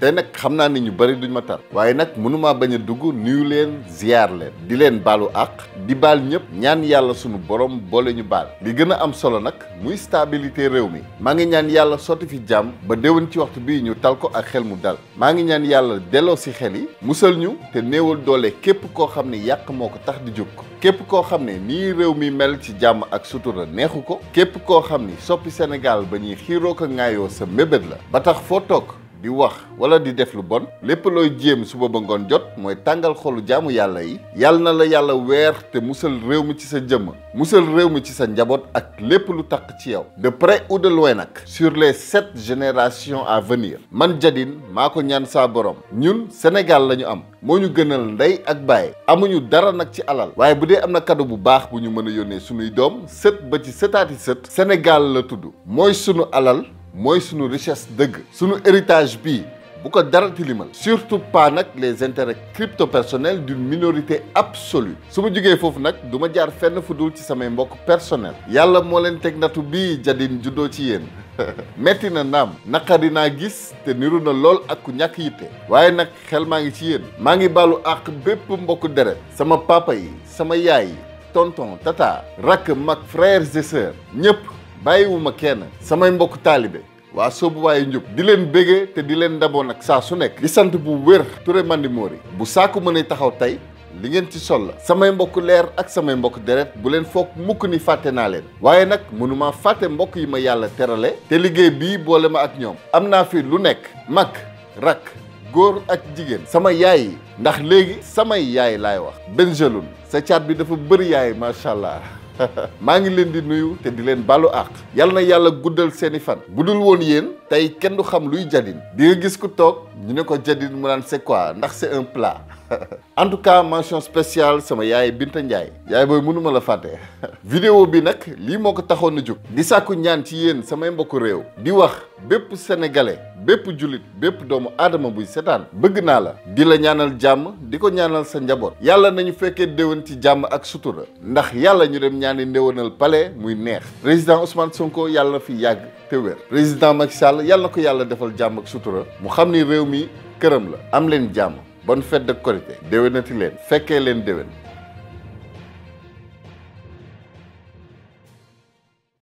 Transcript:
tey nag xam naa ni ñu bari duñ ma tar waaye nag mënumaa bañ a dugg nuyu leen ziyaar leen di leen baalu àq di baal ñëpp ñaan yàlla sunu borom boole ñu baal li gën a am solo nag muy stabilité réew mi maa ngi ñaan yàlla sotti fi jàmm ba déwén ci waxtu bii ñu tal ko ak xel mu dal maa ngi ñaan yàlla delloo si xel yi musal ñu te néewal doole képp koo xam ne yàq moo ko tax di jóg ko képp koo xam ne nii réew mi mel ci jàmm ak sutura neexu ko képp koo xam ni soppi Sénégal ba ñuy xiiroo ko ŋaayoo sa mébét la ba tax foo toog di wax wala di def lu bon lépp looy jéem suba ba ngoon jot mooy tàngal xolu jaamu yàlla yi yàlla na la yàlla weer te musal réew mi ci sa jëmm musal réew mi ci sa njaboot ak lépp lu taq ci yow de près ou de loin nag sur les 7 générations à venir man Jadine maa ko ñaan saa borom ñun Sénégal la ñu am moo ñu gënal ndey ak baay amuñu dara nag ci alal waaye bu dee am na cadeau bu baax bu ñu mën a yónnee sunuy doom sët ba ci sëtaati sët Sénégal la tudd mooy sunu alal mooy sunu richesse dëgg sunu héritage bii bu ko dara tilimal surtout pas nag les intérêts crypto personnels d'une minorité absolue su ma jógee foofu nag du ma jaar fenn fu dul ci samay mbokk personnel yàlla moo leen teg natu bii Jadine juddoo ci yéen metti na naam naqari naa gis te niru na lool ak ku ñàkk yitte waaye nag xel maa ngi ci yéen maa ngi baalu àq bépp mbokku deret sama papa yi sama yaay yi tonton tata rakk mag frères et sœurs ñëpp bàyyiwuma kenn samay mbokk taalibe waa soobu waaye njub di leen béggee te di leen ndamoo nag saa su nekk di sant bu wér Touré Mandi Mori bu saaku mën a taxaw tey li ngeen ci sol la samay mbokk leer ak samay mbokk deret bu leen foog mukk ni fàtte naa leen waaye nag mënuma fàtte mbokk yi ma yàlla terale te liggéey bii boole ma ak ñoom am naa fi lu nekk mag rak góor ak jigéen sama yaay yi ndax léegi samay yaay laay wax Benjeloun sa caat bi dafa bëri yaay macha allah maa ngi leen di nuyu te di leen baalu àq yal na yàlla guddal seeni fan bu dul woon yéen tey kenn du xam luy Jadine di nga gis ku toog ñu ne ko Jadine mu naan c'est quoi ndax c'est un plat en tout cas mention spéciale sama yaay Binta Ndiaye yaay booy mënuma la fàtte vidéo bi nag lii moo ko taxoon a jóg di sàkku ñaan ci yéen samay mbokku réew di wax bépp sénégalais bépp jullit bépp doomu aadama buy setaan bëgg naa la di la ñaanal jàmm di ko ñaanal sa njaboot yàlla nañu fekkee déwén ci jàmm ak sutura ndax yàlla ñu dem ñaani ndéwénal palais muy neex président Ousmane Sonko yàlla na fi yàgg te wér président Macky Sall yàlla na ko yàlla defal jàmm ak sutura mu xam ni réew mi këram la am leen jàmm bonne fête de Korité déwénati leen fekkee leen déwén